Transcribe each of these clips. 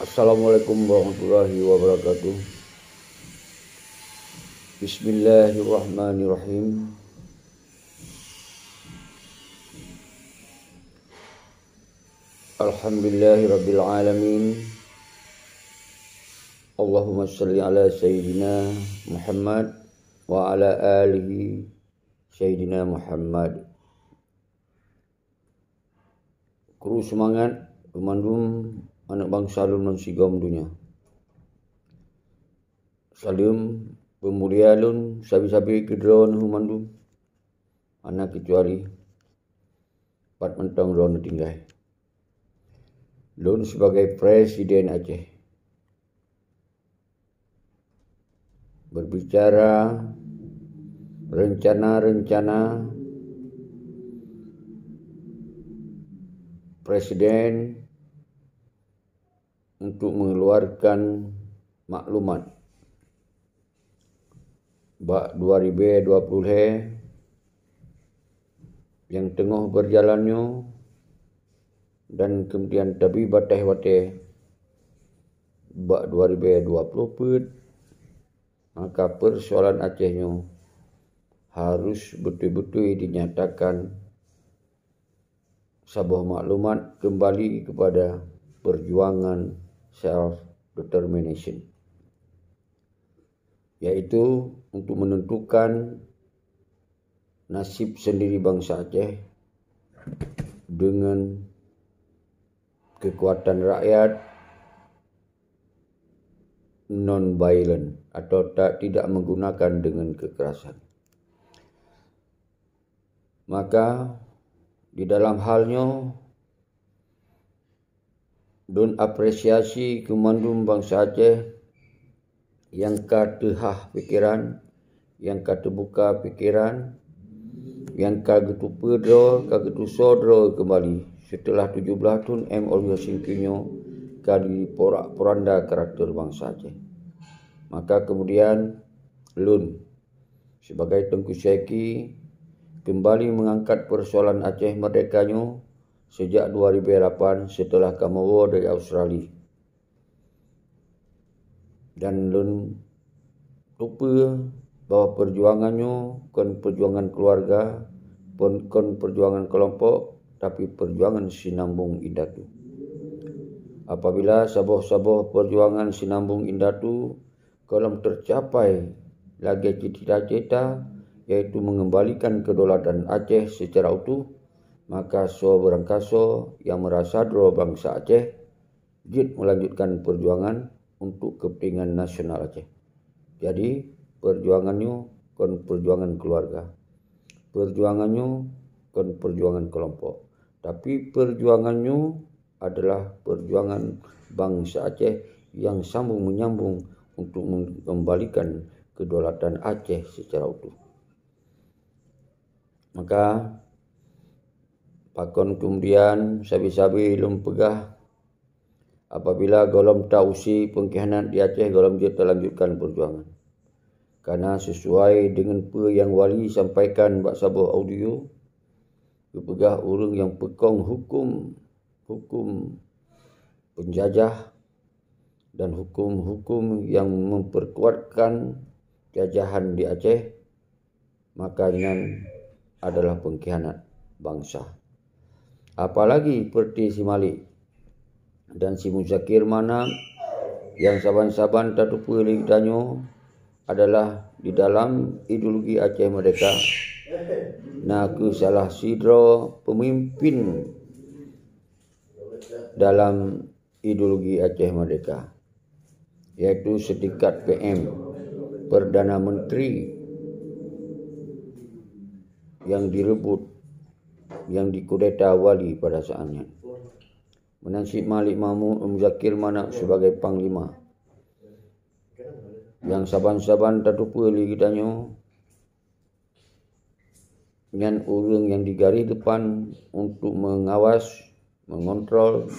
Assalamualaikum warahmatullahi wabarakatuh. Bismillahirrahmanirrahim. Alhamdulillahirabbil alamin. Allahumma shalli ala sayyidina Muhammad wa ala alihi sayyidina Muhammad. Kru semangat pemandum anak bangsa lun sigom dunia. Salam pemulia lun sabi-sabi kedron humandum anak kecuali pat mentong lun tinggal. Lun sebagai Presiden Aceh berbicara rencana-rencana Presiden untuk mengeluarkan maklumat bak 2020 yang tengah berjalannya dan kemudian tabi bateh-bateh bak 2020 maka persoalan Acehnya harus betul-betul dinyatakan sebuah maklumat kembali kepada perjuangan self-determination, yaitu untuk menentukan nasib sendiri bangsa Aceh dengan kekuatan rakyat non-violent atau tidak menggunakan dengan kekerasan. Maka di dalam halnya don apresiasi kemandum bangsa Aceh yang katehah pikiran, yang katerbuka pikiran, yang kagetu pedro, kagetu sodro kembali setelah 17 tahun oleh singkinya kali porak-poranda karakter bangsa Aceh. Maka kemudian lun sebagai Tengku Syeki kembali mengangkat persoalan Aceh merdekanya sejak 2008 setelah Kamowo dari Australia. Dan lun lupa bahawa perjuangannya bukan perjuangan keluarga, bukan perjuangan kelompok, tapi perjuangan sinambung indatu. Apabila saboh-saboh perjuangan sinambung indatu kalau tercapai lagi cita-cita yaitu mengembalikan kedaulatan Aceh secara utuh, maka berangkaso yang merasa dro bangsa Aceh jid melanjutkan perjuangan untuk kepentingan nasional Aceh. Jadi perjuangannya bukan perjuangan keluarga, perjuangannya bukan perjuangan kelompok, tapi perjuangannya adalah perjuangan bangsa Aceh yang sambung menyambung untuk mengembalikan kedaulatan Aceh secara utuh. Maka pakon kemudian sabi-sabi lum pegah apabila golom tausi pengkhianat di Aceh golom dia terlanjutkan perjuangan. Karena sesuai dengan apa yang wali sampaikan bak sabuh audio, kepegah orang yang pekong hukum penjajah dan hukum-hukum yang memperkuatkan jajahan di Aceh, makanya adalah pengkhianat bangsa. Apalagi seperti si Malik dan si Muzakir Manam yang saban-saban tatupu ligdanyo adalah di dalam ideologi Aceh Merdeka. Naku salah sidro pemimpin dalam ideologi Aceh Merdeka, yaitu setingkat PM, Perdana Menteri yang direbut, yang dikudeta wali pada saatnya. Menasib Malik Mahmud Muzakir Manap sebagai Panglima. Yang saban-saban tatupu ligitanya dengan orang yang di garis depan untuk mengawas, mengontrol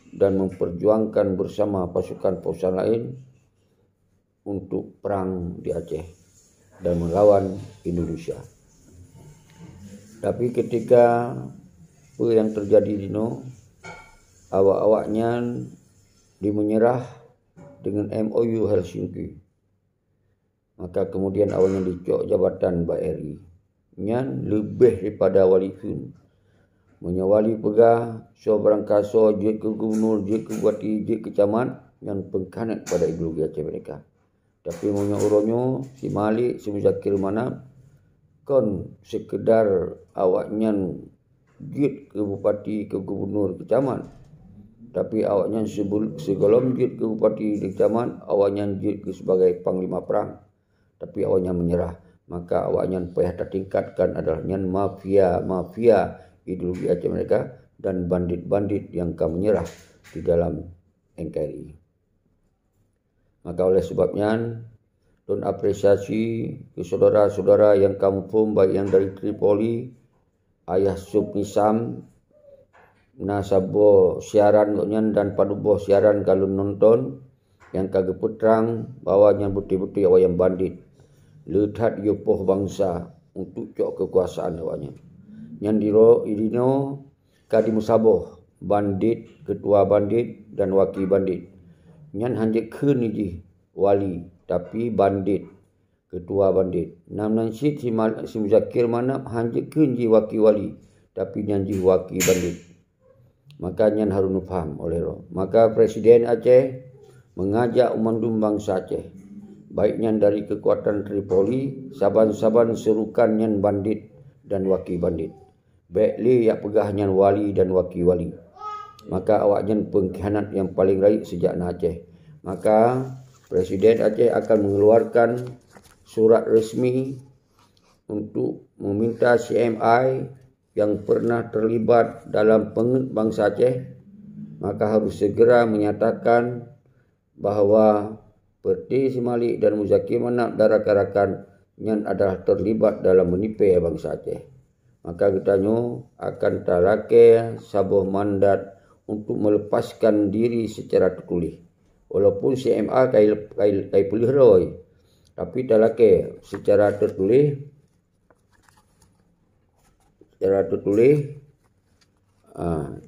dan memperjuangkan bersama pasukan-pasukan lain untuk perang di Aceh dan melawan Indonesia. Tapi ketika apa yang terjadi di no, awak-awaknya menyerah dengan MOU Helsinki. Maka kemudian awalnya dicok jabatan BRI. Nyan lebih daripada wali kun. Menyawali pegah seorang kaso je ke gubernur, je ke bupati, je ke camat yang pengkhanat pada ideologi Aceh mereka. Tapi punya uronyo si Malik, si Muzakir Manap kon sekedar awaknya jit ke bupati, ke gubernur, ke camat. Tapi awaknya segolom jit ke bupati, ke camat, awaknya jit ke sebagai panglima perang. Tapi awaknya menyerah. Maka awaknya payah tertingkatkan adalah nyan mafia ideologi Aceh mereka dan bandit-bandit yang akan menyerah di dalam NKRI. Maka oleh sebabnya don apresiasi ke saudara-saudara yang kampung baik yang dari Tripoli, ayah Sub Nisam, nasabo siaran nyan dan paduboh siaran kalau nonton yang kagak putrang bawanya bukti-bukti awak yang bandit. Letat yopoh bangsa untuk cok kekuasaan awaknya. Yang idino kadi musaboh bandit, ketua bandit dan wakil bandit. Nyan hanjek keun iji wali tapi bandit, ketua bandit. Namnan si Muzakir Manap hanjek keun ji wakil wali tapi nyan ji wakil bandit. Maka nyan harus faham oleh roh. Maka Presiden Aceh mengajak umandum bangsa Aceh baiknya dari kekuatan Tripoli, saban-saban serukan nyan bandit dan wakil bandit. Baikli yang pegah nyan wali dan wakil wali. Maka awaknya pengkhianat yang paling raik sejak Aceh. Maka Presiden Aceh akan mengeluarkan surat resmi untuk meminta CMI yang pernah terlibat dalam pengut bangsa Aceh, maka harus segera menyatakan bahawa Perti si Malik dan Muzakir Manap dan rakan-rakan yang adalah terlibat dalam menipu bangsa Aceh. Maka kitanya akan talake sabuh mandat untuk melepaskan diri secara tertulis. Walaupun CMA kai pulih roy, tapi talake secara tertulis.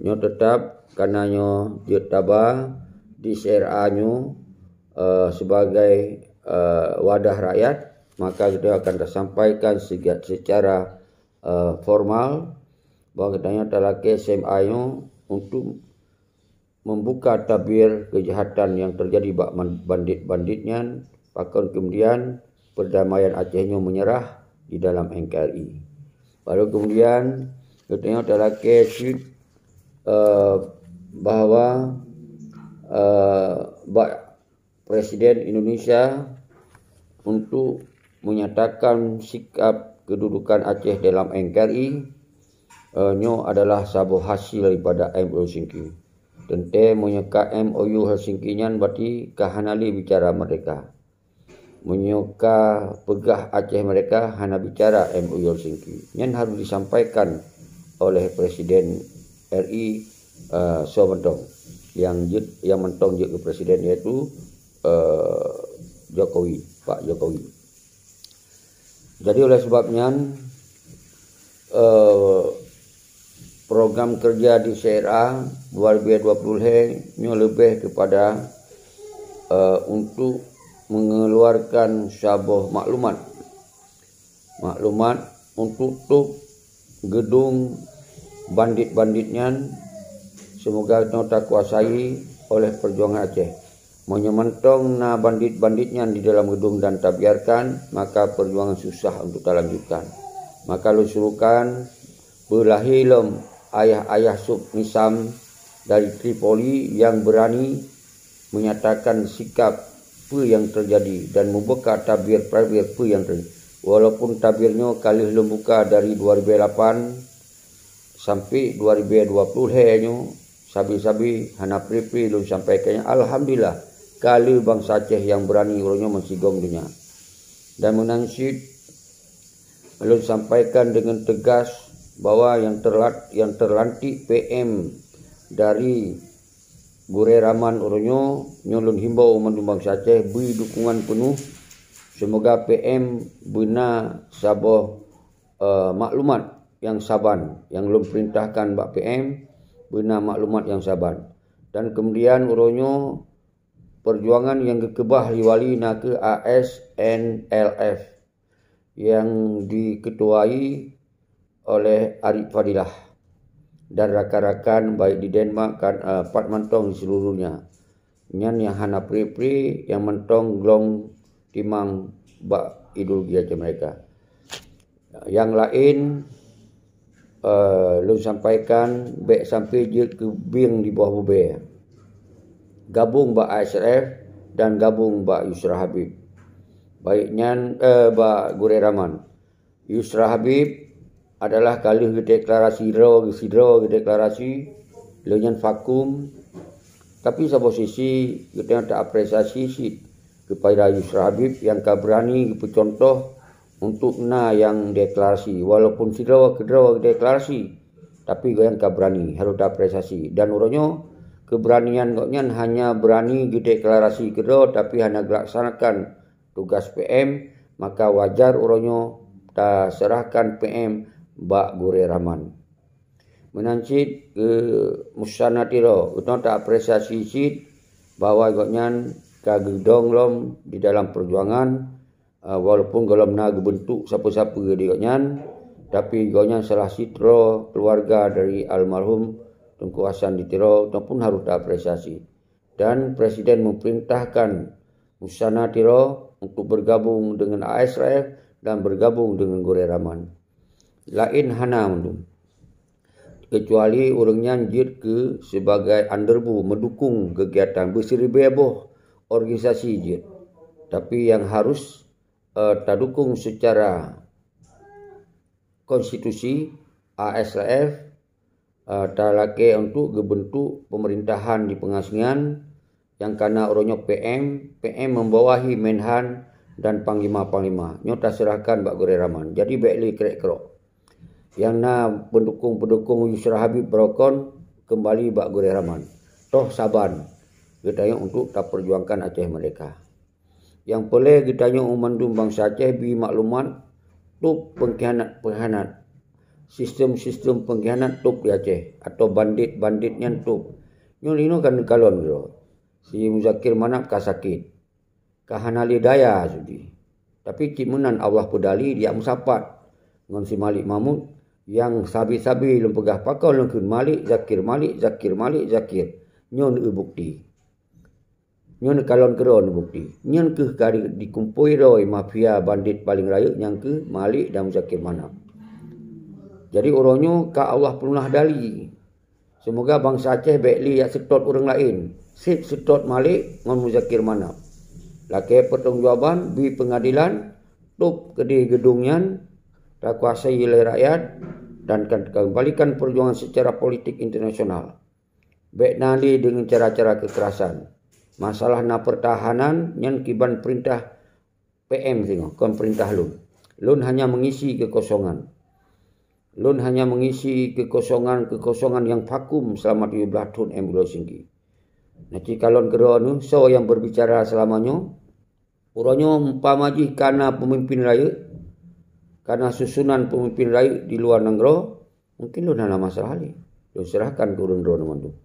Nyo tetap kananyo dia tabah di CRA nyo sebagai wadah rakyat, maka kita akan tersampaikan secara formal bahawa katanya talake SMA untuk membuka tabir kejahatan yang terjadi bak bandit-banditnya, pakon kemudian perdamaian Acehnya menyerah di dalam NKRI. Baru kemudian katanya talake bahawa Presiden Indonesia untuk menyatakan sikap kedudukan Aceh dalam NKRI nyo adalah sabuh hasil daripada MOU Helsinki. Tente menyeka MOU Helsinki nyan berarti kahanali bicara mereka. Menyuka pegah Aceh mereka hanya bicara MOU Helsinki. Nyan harus disampaikan oleh Presiden RI Sobentong yang mentong je ke presiden iaitu Jokowi, Pak Jokowi. Jadi oleh sebabnya program kerja di CRA 2020 ini lebih kepada untuk mengeluarkan sebuah maklumat untuk gedung bandit-banditnya. Semoga kita kuasai oleh perjuangan Aceh. Menyementong na bandit-banditnya di dalam gedung dan tak biarkan, maka perjuangan susah untuk terlanjutkan. Maka lu suruhkan berlahilum ayah-ayah Sub Nisam dari Tripoli yang berani menyatakan sikap apa yang terjadi dan membuka tabir apa yang terjadi. Walaupun tabirnya kali belum buka dari 2008 sampai 2020 hanya sabi-sabi hana pripi belum sampaikannya. Alhamdulillah kali bangsa Aceh yang berani orangnya mensigong dunia dan menangsid belum sampaikan dengan tegas bahwa yang terlantik PM dari Gure Rahman orangnya nyolon himbau umat bangsa Aceh beri dukungan penuh. Semoga PM benar sabuh maklumat yang saban yang belum perintahkan Mbak PM benar maklumat yang saban. Dan kemudian orangnya perjuangan yang kekebah liwali na ke ASNLF yang diketuai oleh Arif Fadilah dan rakan-rakan baik di Denmark kan Pat Mantong di seluruhnya. Nyan yang hana pri-pri yang mentong glong timang bak ideologi aja mereka. Yang lain lu sampaikan baik sampai je ke bing di bawah bube. Gabung bak ASRF dan gabung bak Yusra Habib. Baiknya bak Gure Rahman. Yusra Habib adalah kali deklarasi sidro deklarasi lenyan vakum. Tapi sa posisi kita tak apresiasi kepada Yusra Habib yang berani bercontoh untuk yang deklarasi walaupun sidro deklarasi tapi yang berani harus apresiasi dan uronyo keberanian goknya hanya berani deklarasi kedua tapi hanya melaksanakan tugas PM maka wajar uronyo ta serahkan PM Bak Gure Rahman. Menancit ke Musana Tiro, kita tak apresiasi sit bahwa goknya kagedong lom di dalam perjuangan walaupun golom na bentuk siapa-siapa di goknya tapi goknya salah sitro keluarga dari almarhum Tunku Hasan di Tiro pun harus tak apresiasi. Dan Presiden memerintahkan Musana Tiro untuk bergabung dengan ASRF dan bergabung dengan Gure Rahman. Lain hana mendung. Kecuali orangnya jid ke sebagai underbu mendukung kegiatan berseribu organisasi jid. Tapi yang harus tak dukung secara konstitusi ASRF tak laki untuk bentuk pemerintahan di pengasingan yang karena orangnya PM membawahi Menhan dan Panglima. Nyota serahkan Bak Gure Rahman. Jadi baiklah kerek-kerok. Yang pendukung Yusra Habib berokon kembali Bak Gure Rahman. Toh saban kita untuk tak perjuangkan Aceh mereka. Yang boleh kita umandum bangsa Aceh bi maklumat tup pengkhianat. Sistem pengkhianat tup di Aceh atau bandit-banditnya tup. Nyo kan kalon bro. Si Muzakir Manap kasakit. Kahanali daya sudi. Tapi cimunan Allah pedali dia musapat. Ngon si Malik Mahmud yang sabi-sabi lempegah pakau lengkun Malik Zakir. Nyon bukti. Nyon kalon keron bukti. Nyon ke kari dikumpui roi mafia bandit paling raya yang ke Malik dan Zakir Manap. Jadi orangnya ka Allah punah dali. Semoga bangsa Aceh baikli yang setot orang lain. Setot Malik ngon Muzakir Manap. Laki pertanggungjawaban di pengadilan tup kedai gedungnya tak kuasai oleh rakyat dan kembalikan perjuangan secara politik internasional. Baik nali dengan cara-cara kekerasan. Masalah na pertahanan yang kiban perintah PM tengok, kon perintah Lun. Lun hanya mengisi kekosongan. Kekosongan yang vakum selama 17 tahun MBLO Singgi. Nanti kalon kedua nu so yang berbicara selamanya urangnya umpamaji karena pemimpin raya karena susunan pemimpin raya di luar negara mungkin lu ada masalah ni. Lu serahkan ke urang-urang mandu.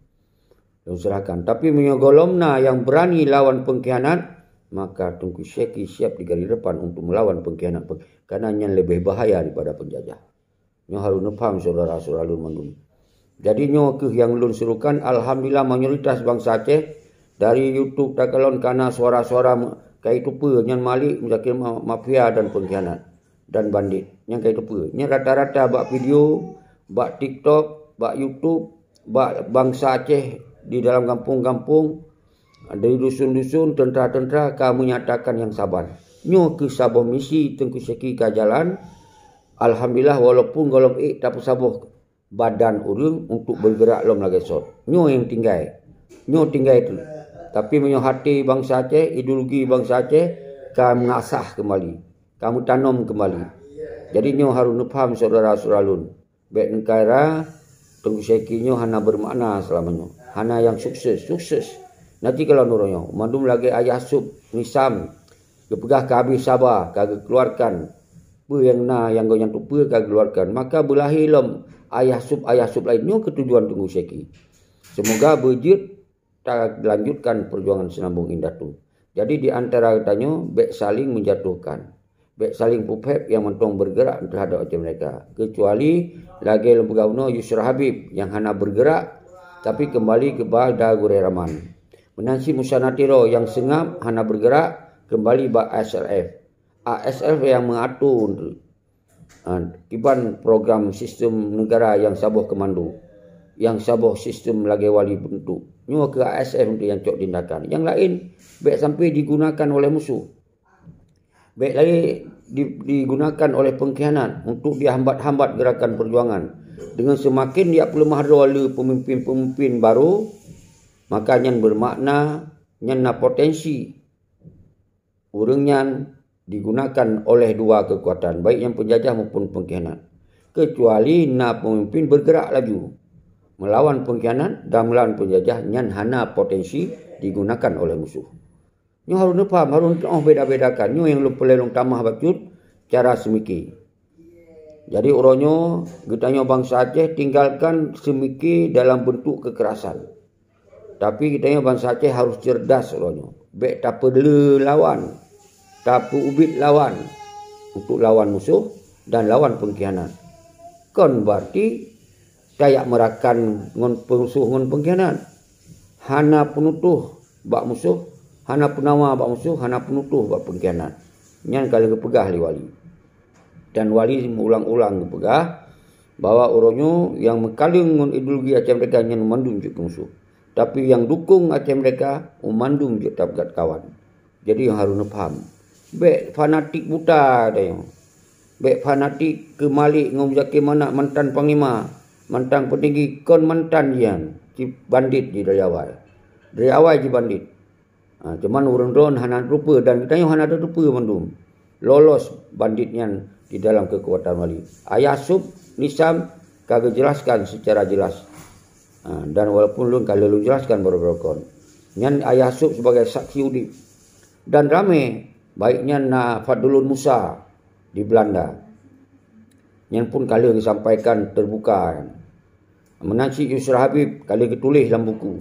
Lu serahkan tapi menyogolomna yang berani lawan pengkhianat maka Tunku Syeki siap di garis depan untuk melawan pengkhianat karena yang lebih bahaya daripada penjajah. Nyo harus faham saudara-saudara lu mandu. Jadi nyo ke yang lun serukan alhamdulillah mayoritas bangsa Aceh dari YouTube takalon karena suara-suara kai tupa nyan Malik Muzakir mafia dan pengkhianat dan bandit. Yang kai tupa. Nya rata-rata bak video, bak TikTok, bak YouTube, bak bangsa Aceh di dalam kampung-kampung dari dusun-dusun tentera-tentera kamu menyatakan yang sabar. Nyo ke sabar misi Tengku Syeki ka jalan. Alhamdulillah walaupun golom tak sabar badan urang untuk bergerak lom lagi sot. Nyo yang tinggal. Itu. Tapi menyo hati bangsa Aceh, ideologi bangsa Aceh kamu mengasah kembali. Kamu tanam kembali. Jadi nyo harus faham saudara-saudara lun. Baik negara Tengku Syeki nyo hana bermakna selamanya. Hana yang sukses. Nanti kalau nurunyo mandum lagi ayah sub nisam kepegah ke habis sabar kagak keluarkan. Yang goyang tupa kagak keluarkan. Maka berlahir lom ayah sub lainnya ketujuan Tengku Syeki. Semoga berjid lanjutkan perjuangan Senambung Indah tu. Jadi di antara katanya baik saling menjatuhkan, baik saling pupep yang mentong bergerak terhadap macam mereka. Kecuali lagi lembaga UNO Yusra Habib yang hana bergerak tapi kembali ke Bagda Gure Raman. Menansi Musa Natiro yang sengap hana bergerak kembali ba ASLF. ASLF yang mengatur kiban program sistem negara yang sabuh kemandu, yang sabuh sistem lagi wali bentuk. Nyo ke ASF untuk yang cok tindakan. Yang lain baik sampai digunakan oleh musuh. Baik lagi digunakan oleh pengkhianat untuk dihambat-hambat gerakan perjuangan. Dengan semakin dia pelemah rola pemimpin-pemimpin baru, maka yang bermakna yang potensi urangnya digunakan oleh dua kekuatan, baik yang penjajah maupun pengkhianat. Kecuali pemimpin bergerak laju melawan pengkhianat dan melawan penjajah yang hana potensi digunakan oleh musuh. Nyo harus faham, harus beda-bedakan. Nyo yang pelelong tamah bacut cara semiki. Jadi uronyo getanyo bangsa Aceh tinggalkan semiki dalam bentuk kekerasan. Tapi getanyo bangsa Aceh harus cerdas uronyo. Bek tak perlu lawan, tak ubit lawan untuk lawan musuh dan lawan pengkhianat. Kon berarti kayak merakan ngon musuh ngon pengkhianat. Hana penutuh bak musuh, hana penawa bak musuh, hana penutuh bak pengkhianat. Nyan kali kepegah li wali. Dan wali mengulang-ulang kepegah bahwa orangnya yang mengkaling ngon ideologi Aceh mereka nyan mandum je ke musuh. Tapi yang dukung Aceh mereka mandum je tabgat kawan. Jadi yang harus faham. Bek fanatik buta ada yang. Bek fanatik ke Malik ngom Zakir Manak mantan panglima, mantan petinggi kon mantan jian, bandit di dari awal. Dari awal je bandit. Cuman urang don hana rupa dan kita yang hana ada rupa mandum. Lolos banditnya di dalam kekuatan wali. Ayah Sub Nisam kagak jelaskan secara jelas. Dan walaupun lu kalau lu jelaskan baru kon. Nyan Ayah Sub sebagai saksi udip. Dan rame baiknya Fadlun Musa di Belanda. Yang pun kali disampaikan terbuka. Menansi Yusra Habib kali ditulis dalam buku.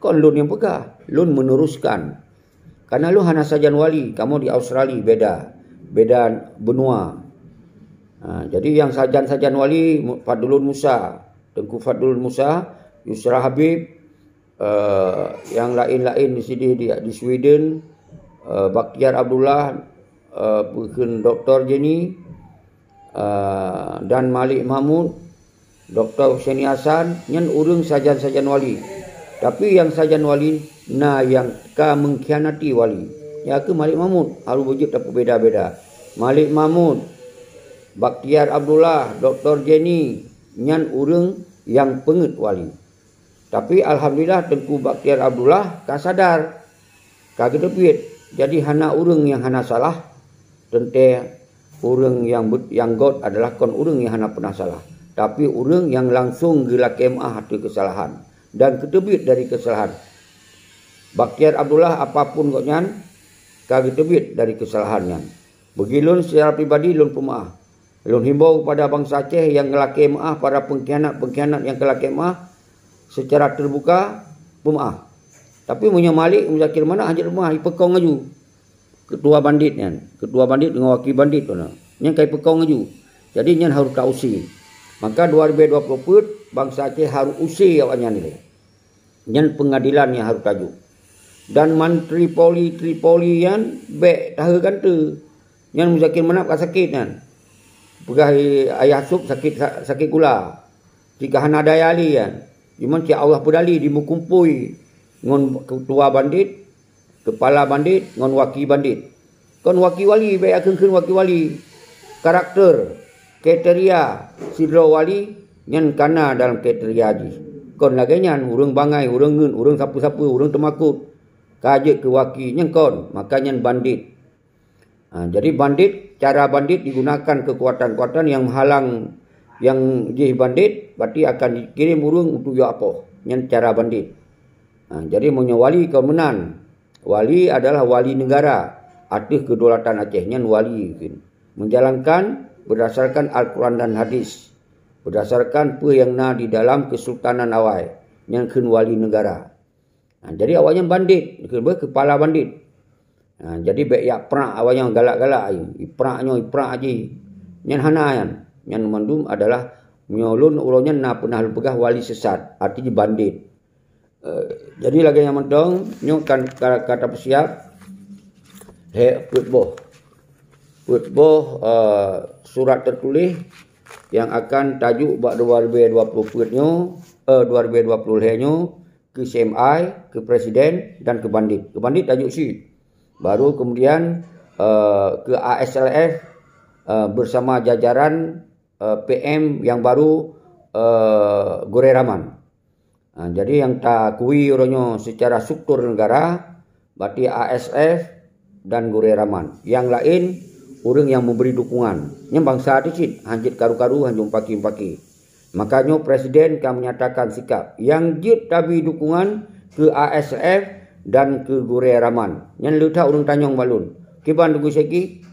Kon lun yang pegah, lun meneruskan. Karena lu hana sajan wali, kamu di Australia beda benua. Jadi yang sajan-sajan wali Fadlun Musa, Tengku Fadlun Musa, Yusra Habib, yang lain-lain di sini di Sweden, Bakhtiar Abdullah, Dr. Jenny, dan Malik Mahmud, Dr. Hussein Hasan, yang urung sajan-sajan wali. Tapi yang sajan wali, yang mengkhianati wali. Ya ke Malik Mahmud, harus wujud tapi beda-beda. Malik Mahmud, Bakhtiar Abdullah, Dr. Jenny, yang urung yang penget wali. Tapi Alhamdulillah Tengku Bakhtiar Abdullah kan sadar. Kagak debit. Jadi hana urang yang hana salah, tente urang yang got adalah kon urang yang hana pernah salah. Tapi urang yang langsung gila kemah hati kesalahan dan ketebit dari kesalahan. Bakhtiar Abdullah apapun koknyan kagak tebit dari kesalahannya. Begilun secara pribadi lun pemaaf. Lun himbau kepada bangsa Aceh yang ngelaki maaf para pengkhianat yang kelaki maaf secara terbuka pemaaf. Tapi punya Malik Zakir Manak hajat rumah ipekong aju. Ketua bandit dengan wakil bandit tu nah. Yang kai pekong aju. Jadi nyan harus kausi. Maka 2020 bangsa Aceh harus usi awaknya ni. Nyan pengadilan yang harus tajuk. Dan Menteri Tripoli yang bek tahakan tu. Nyan Zakir Manak sakit kan. Pegah Ayah Sub sakit gula. Jika hana daya ali kan. Cuma si Allah pedali dimukumpui ngon ketua bandit, kepala bandit, ngon wakil bandit. Kon wakil wali baik akan wakil wali. Karakter, kriteria sidro wali nyan kana dalam kriteria haji. Kon lagi nyan urang bangai, urang ngun, urang sapu-sapu, urang temakut. Kajik ke wakil nyan kon, makanya bandit. Jadi bandit, cara bandit digunakan kekuatan-kekuatan yang menghalang yang jih bandit, berarti akan dikirim urang untuk ya apa? Nyan cara bandit. Jadi punya wali kemenan. Wali adalah wali negara. Arti kedaulatan Aceh. Nyan wali. Menjalankan berdasarkan Al-Quran dan hadis. Berdasarkan apa yang di dalam Kesultanan Awai. Nyan wali negara. Jadi awaknya bandit, kepala bandit. Jadi baik ya perak awaknya galak-galak iprak aji. Nyan hana yan mandum adalah nyolun uronya na pernah pegah wali sesat, artinya bandit. Jadi lagi yang mentong nyo kan kata persiap putboh surat tertulis yang akan tajuk bak 2020 nyo 2020 nyo ke CMI, ke presiden dan ke bandit. Ke bandit tajuk si. Baru kemudian ke ASLF bersama jajaran PM yang baru Gore Raman. Jadi yang tak kui orangnya secara struktur negara berarti ASF dan Gore Raman. Yang lain orang yang memberi dukungan. Yang bangsa dikit hanjit karu-karu hanjung paki-paki. Makanya presiden kan menyatakan sikap yang jit tabi dukungan ke ASF dan ke Gore Raman. Yang letak orang tanyong balun. Kiban tunggu seki,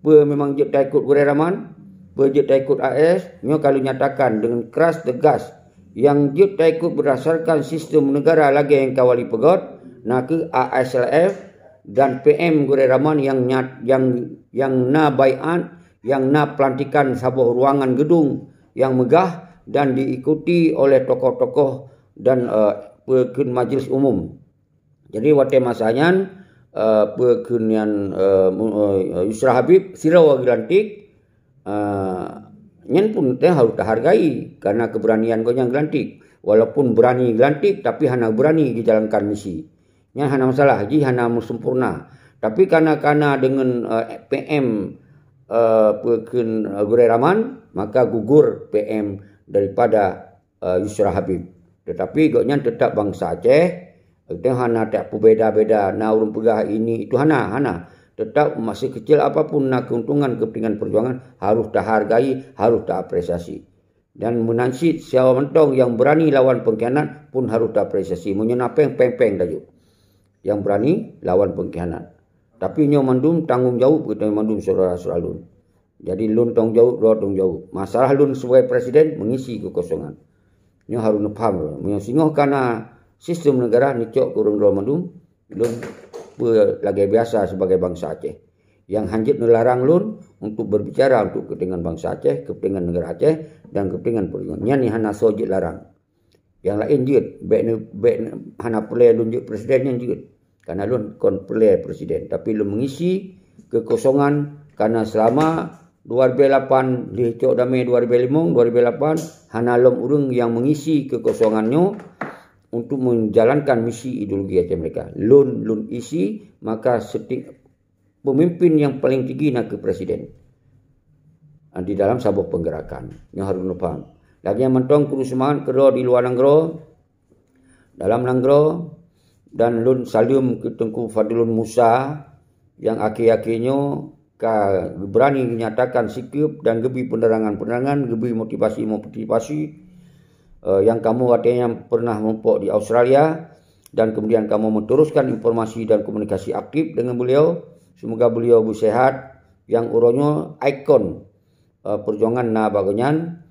memang jit tak ikut Gore Raman, jit tak ikut AS. Nyo kalau nyatakan dengan keras tegas yang jut tak ikut berdasarkan sistem negara lagi yang kawali pegot, nak ke ASLF dan PM Gore Raman yang na baiat, yang na pelantikan sebuah ruangan gedung yang megah dan diikuti oleh tokoh-tokoh dan majlis umum. Jadi waktu masanya pekunian Yusra Habib sirau gelantik nyen pun harus dihargai karena keberanian kau yang gelantik. Walaupun berani gelantik tapi hana berani dijalankan misi. Nyen hana masalah, ji hana sempurna. Tapi karena dengan PM pekun Gore Raman maka gugur PM daripada Yusra Habib. Tetapi kau nyen tetap bangsa Aceh. Itu hana tak berbeza-beza. Na urung pegah ini itu hana. Tetap masih kecil apapun nak keuntungan kepentingan perjuangan harus dihargai, harus diapresiasi. Dan menansit siapa mentong yang berani lawan pengkhianat pun harus diapresiasi. Menyenapeng peng-peng tajuk. Yang berani lawan pengkhianat. Tapi nyo mandum tanggung jawab kita mandum saudara-saudara lun. Jadi lun tanggung jawab, dua tanggung jawab. Masalah lun sebagai presiden mengisi kekosongan. Nyo harus paham. Nyo singoh karena sistem negara nicok kurang dua mandum lun lagi biasa sebagai bangsa Aceh. Yang hanjit melarang lun untuk berbicara untuk kepentingan bangsa Aceh, kepentingan negara Aceh dan kepentingan perjuangan. Ni hana sojit larang. Yang lain jut, baik hana pelai lun jut presiden yang jut. Karena lun kon pelai presiden, tapi lun mengisi kekosongan karena selama 2008 licok damai 2005 2008 hana lom urang yang mengisi kekosongannya untuk menjalankan misi ideologi Aceh mereka. Lun isi, maka pemimpin yang paling tinggi nak ke presiden. Di dalam sebuah penggerakan. Yang harus faham. Lagi yang mentong kudu semangat kedua di luar Nanggro, dalam Nanggro, dan lun salim ke Tengku Fadilun Musa, yang akhir-akhirnya berani menyatakan sikap dan gebi penerangan-penerangan, gebi motivasi, yang kamu katanya pernah mempok di Australia dan kemudian kamu meneruskan informasi dan komunikasi aktif dengan beliau. Semoga beliau bersehat, yang uronyo ikon perjuangan na bagonyan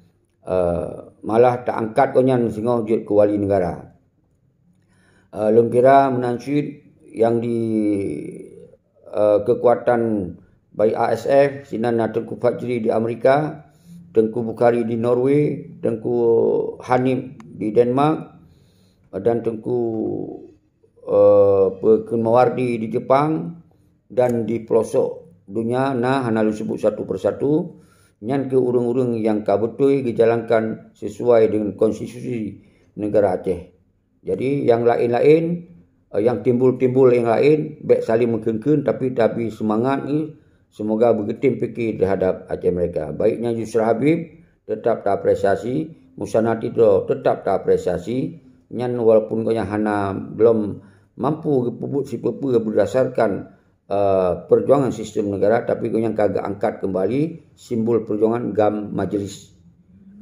malah tak angkat konyan singo jut ke wali negara. Lung kira menansyid yang di kekuatan baik ASF sinan Tengku Fajri di Amerika, Tengku Bukhari di Norway, Tengku Hanif di Denmark dan Tengku Mawardi di Jepang dan di pelosok dunia hana lu sebut satu persatu nyan ke urung-urung yang kabutui dijalankan sesuai dengan konstitusi negara Aceh. Jadi yang lain-lain yang timbul-timbul yang lain baik saling mengkengkeng tapi semangat ni semoga bergetim fikir terhadap Aceh mereka. Baiknya Yusra Habib tetap diapresiasi, Musanati itu tetap diapresiasi. Nyan walaupun kau hana belum mampu puput si pepu berdasarkan perjuangan sistem negara, tapi kau yang kagak angkat kembali simbol perjuangan gam majlis.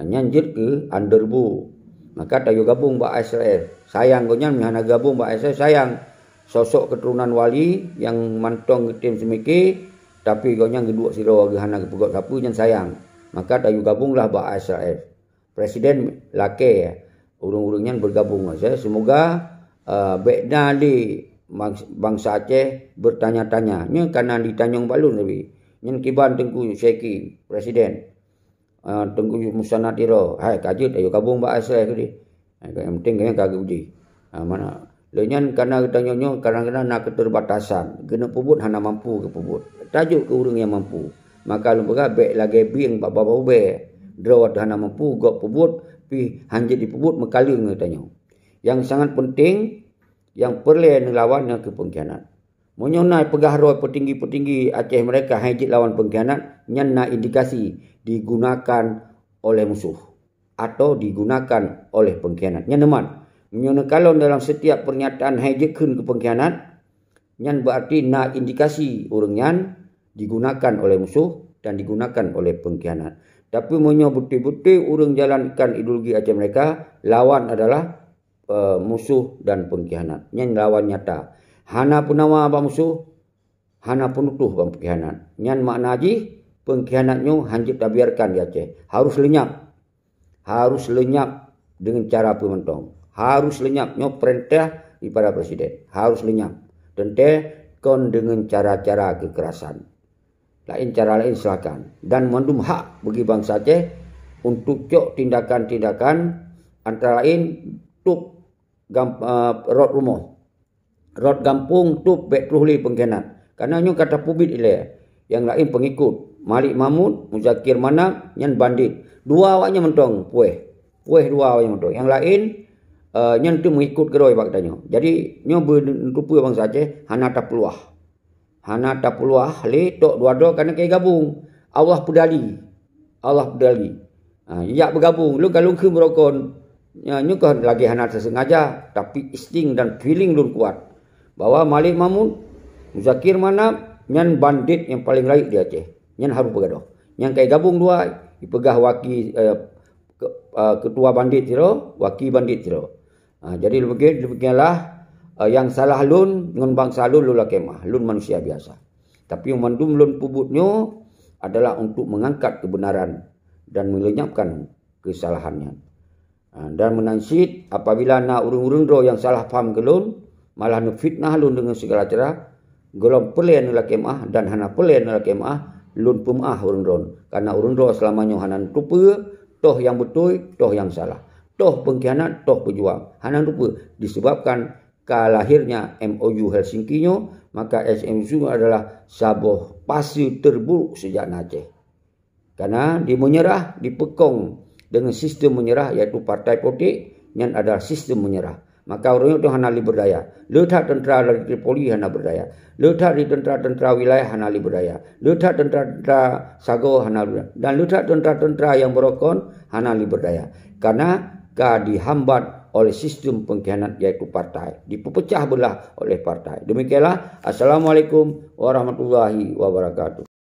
Nyanjir ke underbu. Maka tayo gabung ba Israel. Sayang kau nyan hana gabung ba Israel sayang. Sosok keturunan wali yang mantong tim semiki. Tapi kau yang kedua siro hana kepegot sapu yang sayang. Maka tayu gabunglah ba Israel. Presiden lake urung-urungnya bergabung saja. Semoga Bekna di bangsa Aceh bertanya-tanya. Nya karena ditanyong balun tapi. Nyen kiban Tengku Syeki presiden. Tengku Musa Natiro. Hai kajut ayo gabung bahasa ke di. Yang penting kayaknya kagak uji. Mana lenyan karena ditanyonyo kadang-kadang nak keterbatasan. Kena pubut hana mampu ke pubut. Tajuk ke urang yang mampu. Maka lumpega bek lagi bing baba be. Drawat hana mampu gok pubut pi hanjit di pubut mekaling ngetanyo. Yang sangat penting yang perlu lawannya ke pengkhianat. Menyonai pegah roh petinggi-petinggi Aceh mereka hanjit lawan pengkhianat nyana indikasi digunakan oleh musuh atau digunakan oleh pengkhianat. Nyan teman, menyona kalau dalam setiap pernyataan hanjitkeun ke pengkhianat nyan berarti na indikasi urang nyan digunakan oleh musuh dan digunakan oleh pengkhianat. Tapi menyo bukti-bukti urang jalankan ideologi Aceh mereka lawan adalah musuh dan pengkhianat. Nyan lawan nyata. Hana punawa ba musuh, hana penutuh ba pengkhianat. Nyan makna haji pengkhianatnyo hanjit tak biarkan di Aceh. Harus lenyap. Harus lenyap dengan cara pementong. Harus lenyapnyo perintah daripada presiden. Harus lenyap. Tente kon dengan cara-cara kekerasan. Lain cara lain silakan. Dan mandum hak bagi bangsa Aceh untuk cok tindakan-tindakan antara lain tup rot rumah. Rot gampung tup bek truhli pengkhianat. Karena nyo kata publik ile. Yang lain pengikut. Malik Mahmud, Muzakir Manap, nyan bandit. Dua awaknya mentong pueh. Pueh dua awaknya mentong. Yang lain nyan tu mengikut geroi pak katanya. Jadi nyo berrupa bangsa Aceh hana tak peluah. Hana tak peluah le tok dua-dua karena kaya gabung. Allah pedali. Allah pedali. Ya bergabung. Lu kalau ke merokon. Nyo kan lagi hana tersengaja. Tapi insting dan feeling lu kuat. Bahwa Malik Mahmud, Muzakir Manap, nyan bandit yang paling laik di Aceh. Nyan harus bergaduh. Yang kaya gabung dua, dipegah waki ketua bandit tiro, waki bandit tiro. Jadi demikianlah yang salah lun dengan bangsa lun lula kemah. Lun manusia biasa. Tapi yang mandum lun pubutnyo adalah untuk mengangkat kebenaran dan melenyapkan kesalahannya. Dan menansid apabila nak urung-urung ro yang salah faham ke lun, malah fitnah lun dengan segala cara, golong pelian nula kemah dan hana pelian nula kemah lun pemah urung ron. Karena urung ron selamanya hanan rupa, toh yang betul, toh yang salah. Toh pengkhianat, toh pejuang. Hanan rupa disebabkan kalahirnya MOU Helsinki-nyo, maka SMU adalah sabuh pasir terburuk sejak Aceh. Karena dia menyerah, dipekong dengan sistem menyerah iaitu partai politik yang adalah sistem menyerah. Maka orang itu hana li berdaya. Letak tentera dari Tripoli hana berdaya. Letak di tentera-tentera wilayah hana li berdaya. Letak tentera-tentera Sago hana berdaya. Dan letak tentera-tentera yang berokon hana li berdaya. Karena dihambat oleh sistem pengkhianat yaitu partai. Dipecah belah oleh partai. Demikianlah. Assalamualaikum warahmatullahi wabarakatuh.